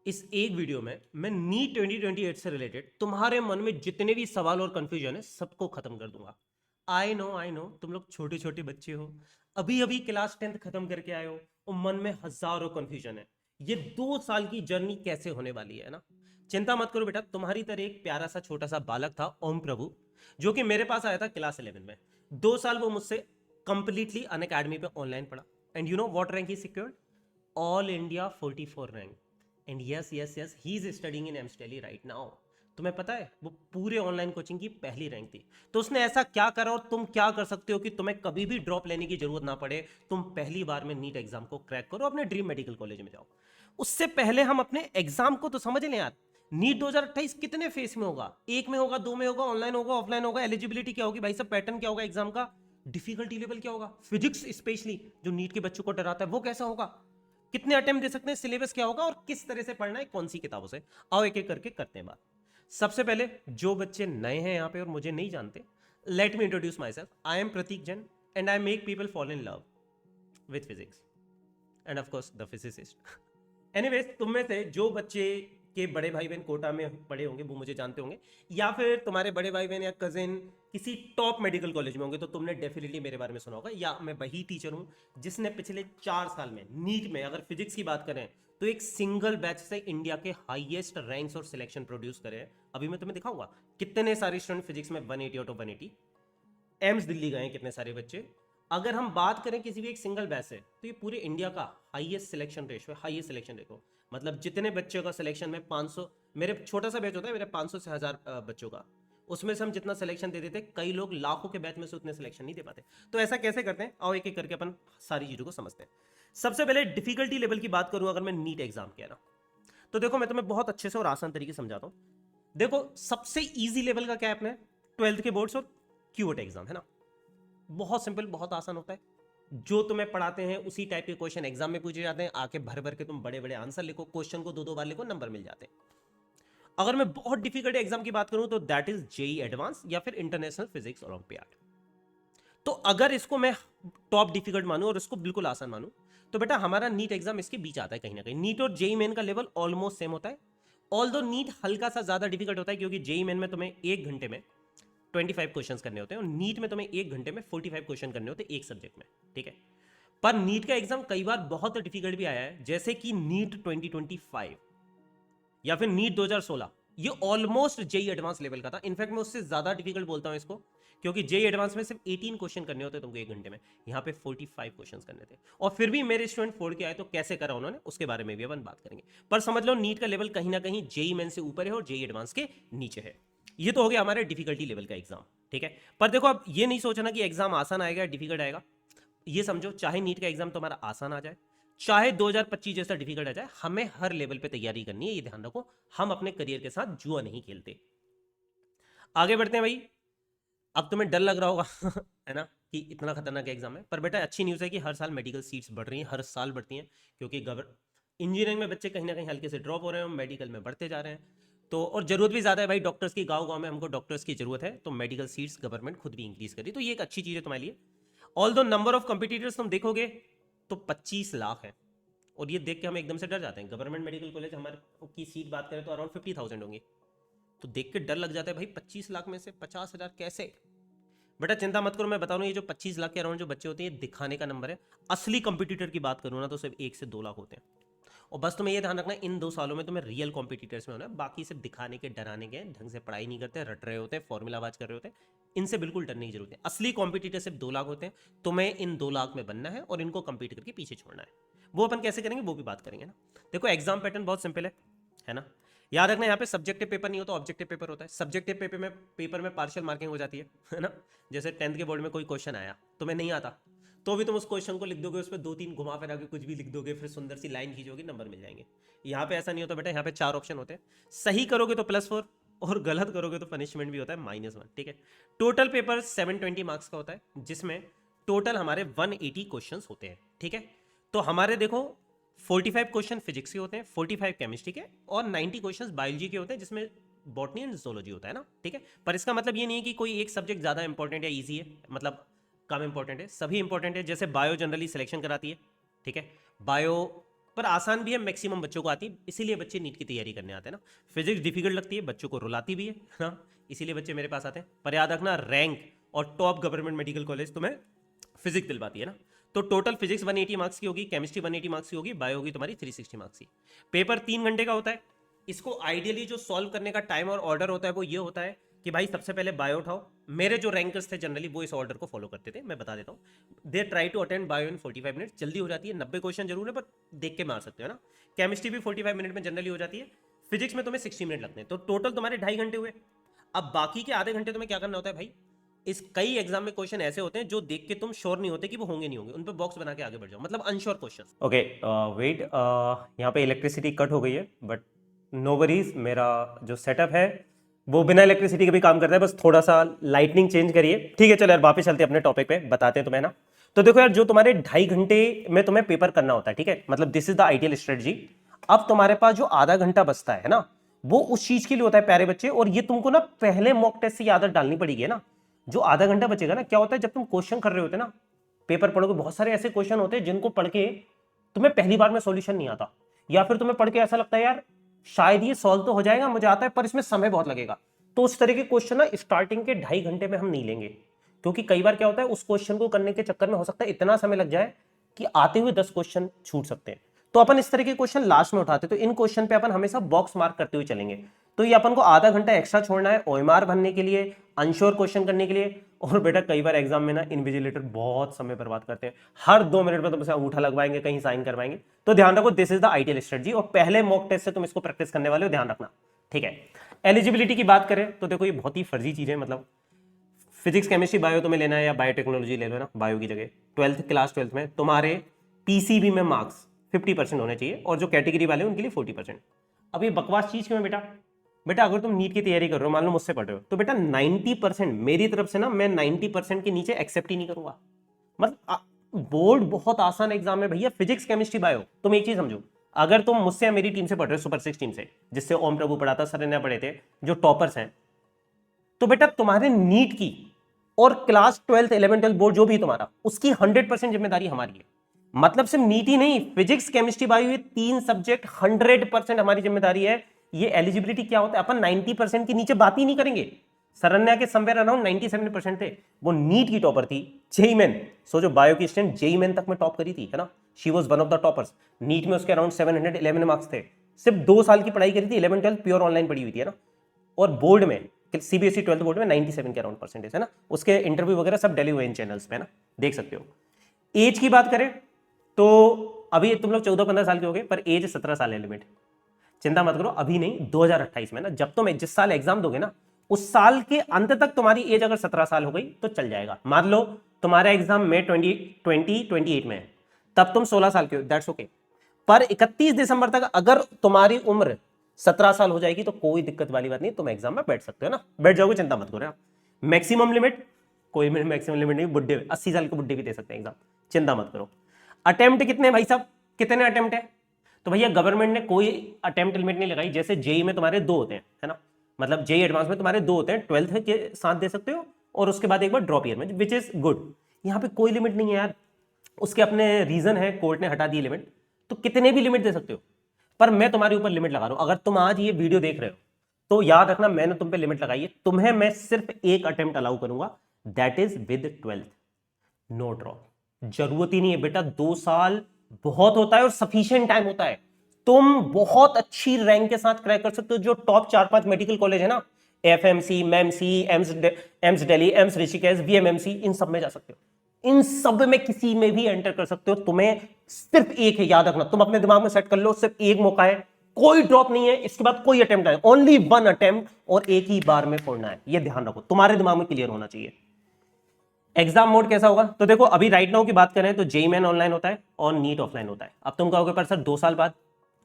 इस एक वीडियो में मैं नीट 2028 से रिलेटेड तुम्हारे मन में जितने भी सवाल और कंफ्यूजन है सबको खत्म कर दूंगा। आई नो तुम लोग छोटे छोटे बच्चे हो, अभी अभी क्लास 10th खत्म करके आए हो और मन में हजारों कंफ्यूजन है। ये 2 साल की जर्नी कैसे होने वाली है ना। चिंता मत करो बेटा, तुम्हारी तरह एक प्यारा सा छोटा सा बालक था ओम प्रभु, जो कि मेरे पास आया था क्लास 11 में। 2 साल वो मुझसे कंप्लीटली अन अकेडमी पे ऑनलाइन पढ़ा। And you know what rank he secured? All India 44 rank. And yes yes yes he is studying in एमस्टेली राइट नाउ। तुम्हें पता है वो पूरे ऑनलाइन कोचिंग की पहली रैंक थी। तो उसने ऐसा क्या करा और तुम क्या कर सकते हो कि तुम्हें कभी भी ड्रॉप लेने की जरूरत ना पड़े, तुम पहली बार में नीट एग्जाम को क्रैक करो, अपने ड्रीम मेडिकल कॉलेज में जाओ। उससे पहले हम अपने एग्जाम को तो समझ लें यार। नीट 2028 कितने फेस में होगा? एक में होगा, दो में होगा, ऑनलाइन होगा, ऑफलाइन होगा, एलिजिबिलिटी क्या होगी भाई सब, पैटर्न क्या होगा एग्जाम का, डिफिकल्टी लेवल क्या होगा, फिजिक्स स्पेशली जो नीट के बच्चों को डराता है वो कैसा होगा, कितने अटेम्प्ट दे सकते हैं, सिलेबस क्या होगा और किस तरह से पढ़ना है, कौन सी किताबों से। आओ एक एक करके करते हैं बात। सबसे पहले जो बच्चे नए हैं यहाँ पे और मुझे नहीं जानते, let me introduce myself. I am Prateek Jain and I make people fall in love with physics and of course the physicist. Anyways, तुम में से जो बच्चे के बड़े भाई बहन कोटा में पढ़े होंगे वो मुझे जानते होंगे, या फिर तुम्हारे बड़े भाई बहन या कजिन किसी टॉप मेडिकल कॉलेज में होंगे तो तुमने डेफिनेटली मेरे बारे में सुना होगा। या मैं वही टीचर हूं जिसने पिछले 4 साल में नीट में, अगर फिजिक्स की बात करें तो एक सिंगल बैच से इंडिया के हाईएस्ट रैंक्स और सिलेक्शन प्रोड्यूस करे हैं। अभी मैं तुम्हें दिखाऊंगा कितने सारे स्टूडेंट फिजिक्स में 180 आउट ऑफ 180। एम्स दिल्ली गए कितने सारे बच्चे। अगर हम बात करें किसी भी एक सिंगल बैच से तो ये पूरे इंडिया का हाईएस्ट सिलेक्शन रेशो है। हाईएस्ट सिलेक्शन रेशो मतलब जितने बच्चों का सिलेक्शन में 500, मेरे छोटा सा बैच होता है मेरे 500 से 1000 बच्चों का, उसमें से हम जितना सिलेक्शन दे देते, कई लोग लाखों के बैच में से उतने सिलेक्शन नहीं दे पाते। तो ऐसा कैसे करते हैं, आओ एक एक करके अपन सारी चीजों को समझते हैं। सबसे पहले डिफिकल्टी लेवल की बात करूं अगर मैं नीट एग्जाम के ना, तो देखो मैं तुम्हें बहुत अच्छे से और आसान तरीके से समझाता हूं। देखो सबसे इजी लेवल का क्या है अपने 12th के बोर्ड्स और क्यूट एग्जाम है ना। बहुत सिंपल, बहुत आसान होता है। जो तुम्हें पढ़ाते हैं उसी टाइप के क्वेश्चन एग्जाम में पूछे जाते हैं, आके भर भर के तुम बड़े बड़े आंसर लिखो, क्वेश्चन को दो दो बार लिखो, नंबर मिल जाते हैं। अगर मैं बहुत डिफिकल्ट एग्जाम की बात करूं तो दैट इज जेई एडवांस या फिर इंटरनेशनल फिजिक्स ओलंपियाड। तो अगर इसको मैं टॉप डिफिकल्ट मानूं और इसको बिल्कुल आसान मानूं तो बेटा हमारा नीट एग्जाम इसके बीच आता है कहीं ना कहीं। नीट और जेई मेन का लेवल ऑलमोस्ट सेम होता है, ऑल दो नीट हल्का सा ज्यादा डिफिकल्ट होता है क्योंकि जेई मेन में तुम्हें 1 घंटे में 25 क्वेश्चंस करने होते हैं और नीट में तुम्हें 1 घंटे में 45 क्वेश्चन करने होते हैं एक सब्जेक्ट में, ठीक है। पर नीट का एग्जाम कई बार बहुत डिफिकल्ट भी आया है, जैसे कि नीट 2025 या फिर नीट 2016। ये ऑलमोस्ट जेई एडवांस लेवल का था। इनफैक्ट मैं उससे ज्यादा डिफिकल्ट बोलता हूं इसको, क्योंकि जेई एडवांस में सिर्फ 18 क्वेश्चन करने होते तुमको 1 घंटे में, यहाँ पे 45 क्वेश्चन करने थे। और फिर भी मेरे स्टूडेंट फोड़ के आए, तो कैसे करा उन्होंने उसके बारे में भी अपन बात करेंगे। पर समझ लो नीट का लेवल कहीं ना कहीं जेई मेन से ऊपर है और जेई एडवांस के नीचे है। ये तो हो गया हमारे डिफिकल्टी लेवल का एग्जाम, ठीक है। पर देखो अब ये नहीं सोचना कि एग्जाम आसान आएगा डिफिकल्ट आएगा। ये समझो चाहे नीट का एग्जाम तुम्हारा आसान आ जाए, चाहे 2025 जैसा डिफिकल्ट आ जाए, हमें हर लेवल पे तैयारी करनी है, ये ध्यान रखो। हम अपने करियर के साथ जुआ नहीं खेलते। आगे बढ़ते हैं भाई। अब तुम्हें डर लग रहा होगा है ना कि इतना खतरनाक एग्जाम है, पर बेटा अच्छी न्यूज़ है कि हर साल मेडिकल सीट्स बढ़ रही हैं, हर साल बढ़ती हैं, क्योंकि इंजीनियरिंग में बच्चे कहीं ना कहीं हल्के से ड्रॉप हो रहे हैं, मेडिकल में बढ़ते जा रहे हैं। तो और जरूरत भी ज़्यादा है भाई डॉक्टर्स की, गांव गांव में हमको डॉक्टर्स की जरूरत है, तो मेडिकल सीट्स गवर्नमेंट खुद भी इंक्रीज करी, तो ये एक अच्छी चीज़ है तुम्हारे लिए। ऑल दो नंबर ऑफ कंपिटिटर्स तुम देखोगे तो 25 लाख है, और ये देख के हम एकदम से डर जाते हैं। गवर्नमेंट मेडिकल कॉलेज हमारे की सीट बात करें तो अराउंड 50,000 होंगी, तो देख के डर लग जाता है भाई 25 लाख में से 50,000 कैसे। बेटा चिंता मत करो, मैं बता रहा हूँ ये जो 25 लाख के अराउंड जो बच्चे होते हैं ये दिखाने का नंबर है। असली कंपटीटर की बात करूँ ना तो सिर्फ 1 से 2 लाख होते हैं। और बस तुम्हें ये ध्यान रखना है इन 2 सालों में तुम्हें रियल कॉम्पिटिटर्स में होना है, बाकी सिर्फ दिखाने के डराने के, ढंग से पढ़ाई नहीं करते, रट रहे होते हैं, फॉर्मूला बाज कर रहे होते हैं, इनसे बिल्कुल डरने की जरूरत है। असली कॉम्पिटिटर सिर्फ 2 लाख होते हैं, तुम्हें इन 2 लाख में बनना है और इनको कंपीट करके पीछे छोड़ना है। वो अपन कैसे करेंगे वो भी बात करेंगे ना। देखो एग्जाम पैटर्न बहुत सिंपल है ना। याद रखना यहाँ पे सब्जेक्टिव पेपर नहीं होता, ऑब्जेक्टिव पेपर होता है। सब्जेक्टिव पेपर में पार्शियल मार्किंग हो जाती है ना। जैसे 10th के बोर्ड में कोई क्वेश्चन आया, तुम्हें नहीं आता, तो भी तुम उस क्वेश्चन को लिख दोगे, उस पर 2-3 घुमा फिरा के कुछ भी लिख दोगे, फिर सुंदर सी लाइन खींचोगे, नंबर मिल जाएंगे। यहाँ पे ऐसा नहीं होता बेटा, यहाँ पे 4 ऑप्शन होते हैं। सही करोगे तो +4 और गलत करोगे तो पनिशमेंट भी होता है -1, ठीक है। टोटल पेपर 720 मार्क्स का होता है, जिसमें टोटल हमारे 180 क्वेश्चन होते हैं, ठीक है। तो हमारे देखो 45 क्वेश्चन फिजिक्स के होते हैं, 45 केमिस्ट्री के और 90 क्वेश्चन बायोलॉजी के होते हैं, जिसमें बॉटनी एंड जोलॉजी होता है ना, ठीक है। पर इसका मतलब ये नहीं है कि कोई एक सब्जेक्ट ज़्यादा इंपॉर्टेंट या ईजी है, मतलब कम इंपॉर्टेंट है, सभी इंपॉर्टेंट है। जैसे बायो जनरली सिलेक्शन कराती है, ठीक है। बायो पर आसान भी है, मैक्सिमम बच्चों को आती है, इसीलिए बच्चे नीट की तैयारी करने आते हैं ना। फिजिक्स डिफिकल्ट लगती है, बच्चों को रुलाती भी है ना, इसीलिए बच्चे मेरे पास आते हैं। पर याद रखना, रैंक और टॉप गवर्नमेंट मेडिकल कॉलेज तुम्हें फिजिक्स दिलवाती है ना। तो टोटल फिजिक्स 180 मार्क्स की होगी, केमिस्ट्री 180 मार्क्स की होगी, बायो होगी तुम्हारी 360 मार्क्स की। पेपर 3 घंटे का होता है। इसको आइडियली जो सॉल्व करने का टाइम और ऑर्डर होता है वो ये होता है कि भाई सबसे पहले बायो उठाओ। मेरे जो रैंकर्स थे जनरली वो इस ऑर्डर को फॉलो करते थे, मैं बता देता हूँ। They try to attend bio in 45 minutes, जल्दी हो जाती है, 90 क्वेश्चन जरूर है पर देख के मार सकते हो ना। केमिस्ट्री भी 45 मिनट में जनरली हो जाती है। फिजिक्स में तुम्हें 60 मिनट लगते हैं, तो टोटल तुम्हारे 2.5 घंटे हुए। अब बाकी के आधे घंटे तुम्हें क्या करना होता है भाई, इस कई एग्जाम में क्वेश्चन ऐसे होते हैं जो देख के तुम श्योर नहीं होते कि वो होंगे नहीं होंगे, उन पे बॉक्स बना के आगे बढ़ जाओ, मतलब अनश्योर क्वेश्चन। ओके वेट, यहाँ पे इलेक्ट्रिसिटी कट हो गई है बट नो वरीज, मेरा जो सेटअप है वो बिना इलेक्ट्रिसिटी के भी काम करता है, बस थोड़ा सा लाइटनिंग चेंज करिए। ठीक है चलो यार वापस चलते हैं अपने टॉपिक पे, बताते हैं तुम्हें ना। तो देखो यार, जो तुम्हारे 2.5 घंटे में तुम्हें पेपर करना होता है, ठीक है, मतलब this is the ideal strategy. अब तुम्हारे पास जो आधा घंटा बचता है ना, वो उस चीज के लिए होता है प्यारे बच्चे, और ये तुमको ना पहले मॉक टेस्ट से आदत डालनी पड़ेगी ना। जो आधा घंटा बचेगा ना, क्या होता है जब तुम क्वेश्चन कर रहे होते ना, पेपर पढ़ोगे, बहुत सारे ऐसे क्वेश्चन होते हैं जिनको पढ़ के तुम्हें पहली बार में सॉल्यूशन नहीं आता, या फिर तुम्हें पढ़ के ऐसा लगता है यार शायद ये सॉल्व तो हो जाएगा, मुझे आता है पर इसमें समय बहुत लगेगा। तो उस तरह के क्वेश्चन ना स्टार्टिंग के 2.5 घंटे में हम नहीं लेंगे, क्योंकि कई बार क्या होता है उस क्वेश्चन को करने के चक्कर में हो सकता है इतना समय लग जाए कि आते हुए 10 क्वेश्चन छूट सकते हैं। तो अपन इस तरह के क्वेश्चन लास्ट में उठाते, तो इन क्वेश्चन पे अपन हमेशा बॉक्स मार्क करते हुए चलेंगे। तो ये अपन को आधा घंटा एक्स्ट्रा छोड़ना है ओएमआर भरने के लिए, अनश्योर क्वेश्चन करने के लिए। और बेटा कई बार एग्जाम में ना इन्विजिलेटर बहुत समय बर्बाद करते हैं, हर 2 मिनट में तुमसे अंगूठा लगवाएंगे, कहीं साइन करवाएंगे। तो ध्यान रखो, this is the ideal strategy, और पहले मॉक टेस्ट से तुम इसको प्रैक्टिस करने वाले हो, ध्यान रखना। ठीक है, एलिजिबिलिटी की बात करें तो देखो ये बहुत ही फर्जी चीज है, मतलब फिजिक्स केमिस्ट्री बायो तुम्हें लेना है या बायोटेक्नोलॉजी ले लो ना, बायो की जगह 12th में तुम्हारे पीसीबी में मार्क्स 50% होने चाहिए, और जो कैटेगरी वाले हैं उनके लिए 40%। अब ये बकवास चीज क्यों है बेटा? बेटा अगर तुम नीट की तैयारी कर रहे हो, मान लो मुझसे पढ़ रहे हो, तो बेटा 90% मेरी तरफ से ना, मैं 90% के नीचे एक्सेप्ट ही नहीं करूंगा। मतलब बोर्ड बहुत आसान एग्जाम है भैया, फिजिक्स केमिस्ट्री बायो। तुम एक चीज समझो, अगर तुम मुझसे या मेरी टीम से पढ़ रहे हो, सुपर 6 टीम से, जिससे ओम प्रभु पढ़ाता, सरन्या पढ़े थे, जो टॉपर्स हैं, तो बेटा तुम्हारे नीट की और class 12th 11th 12th board जो भी तुम्हारा, उसकी 100% जिम्मेदारी हमारी है। मतलब सिर्फ नीट ही नहीं, फिजिक्स केमिस्ट्री बायो, ये 3 सब्जेक्ट 100% हमारी जिम्मेदारी है। ये एलिजिबिलिटी क्या होता है, अपन 90% के नीचे बात ही नहीं करेंगे। सरन्या के समवेयर अराउंड 97% थे, वो नीट की टॉपर थी। जेई मेन, सो जो बायो की स्टूडेंट जेई मेन तक में टॉप करी थी, है ना, she was one of the toppers. NEET में उसके अराउंड 711 मार्क्स थे, सिर्फ 2 साल की पढ़ाई करी थी, 11th 12th प्योर ऑनलाइन पढ़ी हुई थी, है ना। और बोर्ड में सीबीएसई 12th बोर्ड में 97 के अराउंड परसेंटेज, है ना। उसके इंटरव्यू वगैरह सब डले हुए इन चैनल्स पे, ना, देख सकते हो। एज की बात करें तो अभी तुम लोग 14-15 साल के हो गए, पर एज 17 साल है लिमिट। चिंता मत करो, अभी नहीं, 2028 में ना, जब तुम जिस साल एग्जाम दोगे ना, उस साल के अंत तक तुम्हारी एज अगर 17 साल हो गई तो चल जाएगा। मान लो तुम्हारा एग्जाम में 2028 में है, तब तुम 16 साल के हो, दैट्स ओके। पर 31 दिसंबर तक अगर तुम्हारी उम्र 17 साल हो जाएगी तो कोई दिक्कत वाली बात नहीं, तुम एग्जाम में बैठ सकते हो ना, बैठ जाओगे, चिंता मत करो। मैक्सिमम लिमिट कोई मैक्सिमम लिमिट नहीं, बुढ़े 80 साल के बुढ़े भी दे सकते हैं एग्जाम, चिंता मत करो। अटेम्प्ट कितने भाई साहब, कितने अटेम्प्ट है? तो भैया गवर्नमेंट ने कोई अटेम्प्ट लिमिट नहीं लगाई। जैसे जेई में तुम्हारे 2 होते हैं, है ना, मतलब जेई एडवांस में तुम्हारे 2 होते हैं, 12th के साथ दे सकते हो और उसके बाद एक बार ड्रॉप ईयर में, विच इज गुड। यहाँ पे कोई लिमिट नहीं है यार, उसके अपने रीजन है, कोर्ट ने हटा दी लिमिट, तो कितने भी लिमिट दे सकते हो। पर मैं तुम्हारे ऊपर लिमिट लगा रहा हूं, अगर तुम आज ये वीडियो देख रहे हो तो याद रखना मैंने तुम पे लिमिट लगाई है, तुम्हें मैं सिर्फ एक अटेम्प्ट अलाउ करूंगा, that is with 12th, no drop. जरूरत ही नहीं है बेटा, 2 साल बहुत होता है और सफिशिएंट टाइम होता है। तुम बहुत अच्छी रैंक के साथ क्रैक कर सकते हो। जो टॉप 4-5 मेडिकल कॉलेज है ना, FMC, MAMC, AIIMS Delhi, AIIMS Rishikesh, VMMC, इन सब में जा सकते हो, इन सब में किसी में भी एंटर कर सकते हो। तुम्हें सिर्फ एक है, याद रखना, तुम अपने दिमाग में सेट कर लो, सिर्फ एक मौका है, कोई ड्रॉप नहीं है, इसके बाद कोई अटेम्प्ट है, ओनली 1 अटेम्प्ट, और एक ही बार में फोड़ना है, ये ध्यान रखो, तुम्हारे दिमाग में क्लियर होना चाहिए। एग्जाम मोड कैसा होगा, तो देखो अभी राइट नाउ की बात करें तो जेई मेन ऑनलाइन होता है और नीट ऑफलाइन होता है। अब तुम कहोगे पर सर 2 साल बाद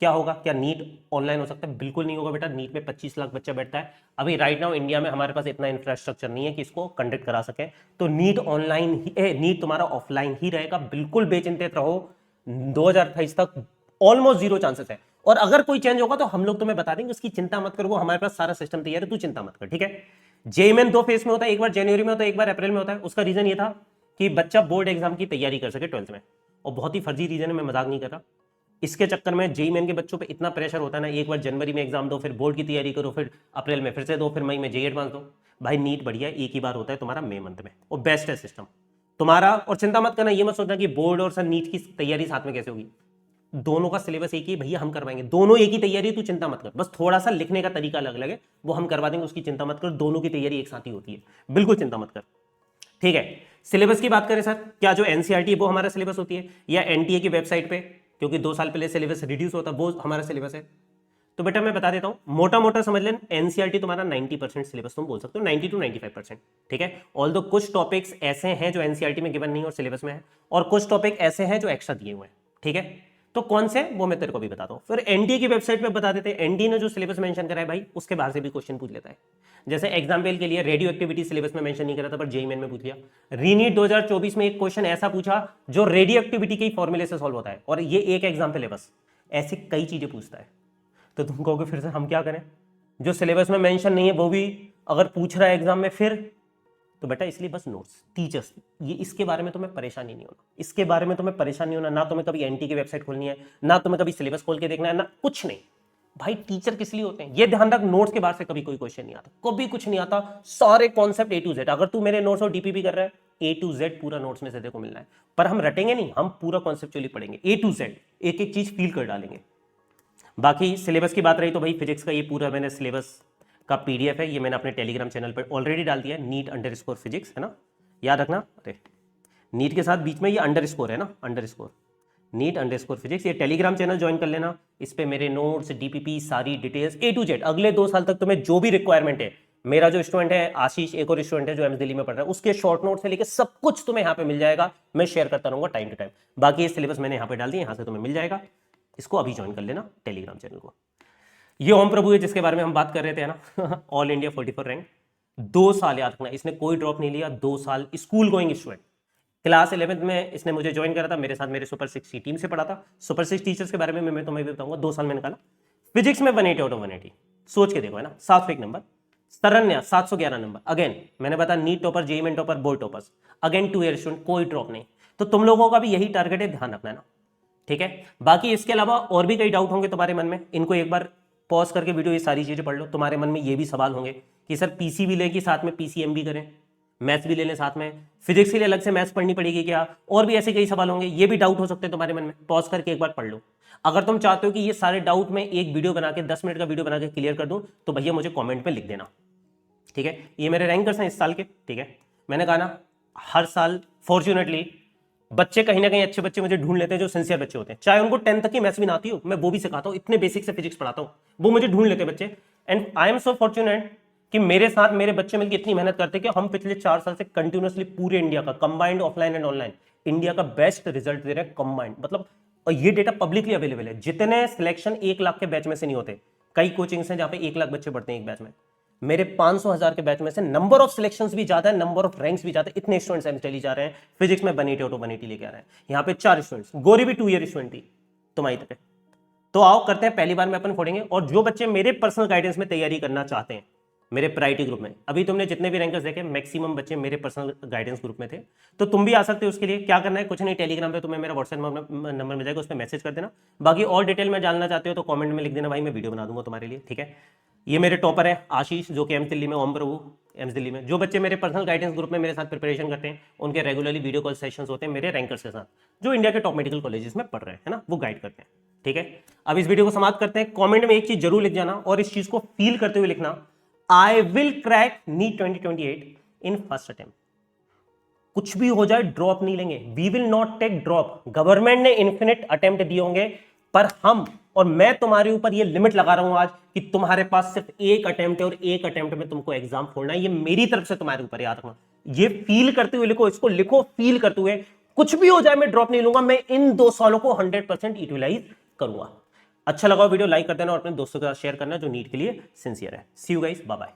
क्या होगा, क्या नीट ऑनलाइन हो सकता है? बिल्कुल नहीं होगा बेटा, नीट में 25 लाख बच्चा बैठता है। अभी राइट नाउ इंडिया में हमारे पास इतना इंफ्रास्ट्रक्चर नहीं है कि इसको कंडक्ट करा सके, तो नीट ऑनलाइन ही, नीट तुम्हारा ऑफलाइन ही रहेगा, बिल्कुल बेचिंतित रहो। 2028 तक ऑलमोस्ट 0 चांसेस है, और अगर कोई चेंज होगा तो हम लोग तुम्हें बता देंगे, उसकी चिंता मत करो, हमारे पास सारा सिस्टम तैयार है, तू चिंता मत कर, ठीक है। जेईई मेन 2 फेज में होता है, एक बार जनवरी में होता है, एक बार अप्रैल में होता है। उसका रीजन ये था कि बच्चा बोर्ड एग्जाम की तैयारी कर सके 12th में, और बहुत ही फर्जी रीजन है, मैं मजाक नहीं कर रहा। इसके चक्कर में जेईई मेन के बच्चों पे इतना प्रेशर होता है ना, एक बार जनवरी में एग्जाम दो, फिर बोर्ड की तैयारी करो, फिर अप्रैल में फिर से दो, फिर मई में जेईई एडवांस दो। भाई नीट बढ़िया एक ही बार होता है तुम्हारा मई मंथ में, और बेस्ट है सिस्टम तुम्हारा। और चिंता मत करना, ये मत सोचना कि बोर्ड और सर नीट की तैयारी साथ में कैसे होगी, दोनों का सिलेबस एक ही भैया, हम करवाएंगे, दोनों एक ही तैयारी, तू चिंता मत कर, बस थोड़ा सा लिखने का तरीका अलग अलग है, वो हम करवा देंगे, उसकी चिंता मत कर, दोनों की तैयारी एक साथ ही होती है, बिल्कुल चिंता मत कर। ठीक है, सिलेबस की बात करें सर, क्या जो एनसीईआरटी वो हमारा सिलेबस होती है, या एनटीए की वेबसाइट पे, क्योंकि 2 साल पहले सिलेबस रिड्यूस होता वो हमारा सिलेबस है। तो बेटा मैं बता देता हूं, मोटा मोटा समझ लें, एनसीईआरटी तुम्हारा 90% सिलेबस तुम बोल सकते हो, 90 to 95%। ठीक है, ऑल दो कुछ टॉपिक्स ऐसे हैं जो एनसीईआरटी में गिवन नहीं और सिलेबस में है, और कुछ टॉपिक ऐसे हैं जो एक्स्ट्रा दिए हुए हैं। ठीक है, तो कौन से वो मैं तेरे को भी बताता हूं। फिर एनडीए की वेबसाइट पे बता देते हैं, एनडीए ने जो सिलेबस मेंशन करा है भाई, उसके बाहर से भी क्वेश्चन पूछ लेता है। जैसे एग्जाम्पल के लिए रेडियो एक्टिविटी सिलेबस में मेंशन नहीं करा था, पर जेईई मेन में पूछ लिया। रीनीट 2024 में एक क्वेश्चन ऐसा पूछा जो रेडियो एक्टिविटी के फॉर्मूले से सॉल्व होता है, और ये एक एग्जाम्पल है बस, ऐसी कई चीजें पूछता है। तो तुम कहोगे फिर से हम क्या करें, जो सिलेबस में मेंशन नहीं है वो भी अगर पूछ रहा है एग्जाम में, फिर तो बेटा इसलिए बस नोट्स, टीचर्स, ये इसके बारे में तुम्हें परेशानी नहीं होना, इसके बारे में तुम्हें परेशान नहीं होना, ना तुम्हें कभी एनटी की वेबसाइट खोलनी है, ना तुम्हें कभी सिलेबस खोल के देखना है, ना कुछ नहीं। भाई टीचर किस लिए होते हैं, ये ध्यान रख, नोट्स के बाहर से कभी कोई क्वेश्चन नहीं आता, कभी कुछ नहीं आता, सारे कॉन्सेप्ट A to Z। अगर तू मेरे नोट्स और डीपीपी कर रहा है, A to Z पूरा नोट्स में से देखो मिलना है, पर हम रटेंगे नहीं, हम पूरा कॉन्सेप्चुअली पढ़ेंगे A to Z, एक एक चीज फील कर डालेंगे। बाकी सिलेबस की बात रही तो भाई फिजिक्स का ये पूरा मैंने सिलेबस का पीडीएफ है, ये मैंने अपने टेलीग्राम चैनल पर ऑलरेडी डाल दिया है, NEET_physics है ना, याद रखना। अरे नीट के साथ बीच में ये अंडरस्कोर है ना, अंडरस्कोर NEET_physics, ये टेलीग्राम चैनल ज्वाइन कर लेना, इस पे मेरे नोट्स, डीपीपी, सारी डिटेल्स A to Z, अगले 2 साल तक तुम्हें जो भी रिक्वायरमेंट है, मेरा जो स्टूडेंट है आशीष, एक और स्टूडेंट है जो एम्स दिल्ली में पढ़ रहा है, उसके शॉर्ट नोट से लेकर सब कुछ तुम्हें यहाँ पे मिल जाएगा, मैं शेयर करता रहूंगा टाइम टू टाइम। बाकी ये सिलेबस मैंने यहाँ पे डाल दिया, यहाँ से तुम्हें मिल जाएगा, इसको अभी ज्वाइन कर लेना टेलीग्राम चैनल को। ये ओम प्रभु है जिसके बारे में हम बात कर रहे थे ना, ऑल इंडिया 44 रैंक, 2 साल याद रखना, इसने कोई ड्रॉप नहीं लिया, 2 साल school going student. Class 11th में इसने मुझे ज्वाइन करा था, मेरे साथ मेरे सुपर 6 की टीम से पढ़ा था। सुपर 6 टीचर्स के बारे में मैं तुम्हें भी बताऊंगा, 2 साल में निकाला। फिजिक्स में 180 आउट ऑफ 180, सोच के देखो है ना, 701 नंबर। सरन्या 711 नंबर, अगेन मैंने बताया NEET topper, JEE Main topper, board toppers, again 2 year student, कोई ड्रॉप नहीं। तो तुम लोगों का भी यही टारगेट है, ध्यान रखना है ना। ठीक है, बाकी इसके अलावा और भी कई डाउट होंगे तुम्हारे मन में, इनको एक बार पॉज करके वीडियो ये सारी चीजें पढ़ लो। तुम्हारे मन में ये भी सवाल होंगे कि सर पीसी भी लें कि साथ में पीसीएम भी करें, मैथ्स भी ले लें साथ में, फिजिक्स के लिए अलग से मैथ्स पढ़नी पड़ेगी क्या, और भी ऐसे कई सवाल होंगे, ये भी डाउट हो सकते हैं तुम्हारे मन में, पॉज करके एक बार पढ़ लो। अगर तुम चाहते हो कि ये सारे डाउट में एक वीडियो बना के 10 मिनट का वीडियो बना के क्लियर कर दूं, तो भैया मुझे कमेंट में लिख देना। ठीक है, ये मेरे रैंकर्स हैं इस साल के। ठीक है, मैंने कहा ना, हर साल फॉर्चुनेटली बच्चे कहीं ना कहीं अच्छे बच्चे मुझे ढूंढ लेते हैं जो सिंसियर बच्चे होते हैं, चाहे उनको 10th तक की मैथ्स भी ना आती हो, मैं वो भी सिखाता हूँ, इतने बेसिक से फिजिक्स पढ़ाता हूँ, वो मुझे ढूंढ लेते हैं बच्चे। And I am so fortunate कि मेरे साथ मेरे बच्चे मिलकर इतनी मेहनत करते हैं कि हम पिछले 4 साल से कंटिन्यूअसली पूरे इंडिया का combined offline and online India का बेस्ट रिजल्ट दे रहे हैं कंबाइंड। मतलब और ये डेटा पब्लिकली अवेलेबल है, जितने सिलेक्शन 1 लाख के बैच में से नहीं होते, कई कोचिंग्स हैं जहां पे 1 लाख बच्चे पढ़ते हैं एक बैच में, मेरे 500,000 के बैच में से नंबर ऑफ सिलेक्शंस भी ज्यादा है, नंबर ऑफ रैंक्स भी ज्यादा है, इतने स्टूडेंट्स एमएस दिल्ली जा रहे हैं। फिजिक्स में 180 आउट ऑफ 180 लेके आ रहे हैं, यहाँ पे 4 स्टूडेंट्स, गोरी भी 2 ईयर स्टूडेंट थी तुम्हारी तरह। तो आओ करते हैं, पहली बार में अपन फोड़ेंगे। और जो बच्चे मेरे पर्सनल गाइडेंस में तैयारी करना चाहते हैं, मेरे प्रायोरिटी ग्रुप में, अभी तुमने जितने भी रैंकर्स देखे मैक्सिमम बच्चे मेरे पर्सनल गाइडेंस ग्रुप में थे, तो तुम भी आ सकते हो। उसके लिए क्या करना है, कुछ नहीं, टेलीग्राम पे तुम्हें मेरा व्हाट्सएप नंबर मिल जाएगा, उस पर मैसेज कर देना। बाकी और डिटेल में जानना चाहते हो तो कमेंट में लिख देना भाई, मैं वीडियो बना दूंगा तुम्हारे लिए। ठीक है, ये मेरे टॉपर है आशीष, जो कि एम्स दिल्ली में, ओम प्रभु एम्स दिल्ली में। जो बच्चे मेरे पर्सनल गाइडेंस ग्रुप में मेरे साथ प्रिपरेशन करते हैं, उनके रेगुलरली वीडियो कॉल सेशंस होते हैं मेरे रैंकर्स के साथ, जो इंडिया के टॉप मेडिकल कॉलेजेस में पढ़ रहे हैं, है ना, वो गाइड करते हैं। ठीक है, अब इस वीडियो को समाप्त करते हैं। कमेंट में एक चीज जरूर लिख जाना, और इस चीज को फील करते हुए लिखना, I will crack NEET 2028 in first attempt. कुछ भी हो जाए ड्रॉप नहीं लेंगे, we will not take drop. Government ने इन्फिनिट अटेम्प्ट दिए होंगे, पर हम और मैं तुम्हारे ऊपर ये लिमिट लगा रहा हूं आज कि तुम्हारे पास सिर्फ एक अटेम्प्ट है, और एक अटेम्प्ट में तुमको एग्जाम फोड़ना है। ये मेरी तरफ से तुम्हारे ऊपर, याद रखना। ये फील करते हुए लिखो, इसको लिखो फील करते हुए, कुछ भी हो जाए मैं ड्रॉप नहीं लूंगा, मैं इन 2 सालों को 100% यूटिलाइज करूंगा। अच्छा लगा वीडियो लाइक कर देना, और अपने दोस्तों के साथ शेयर करना जो नीट के लिए सिंसियर है। सी यू गाइस, बाय बाय।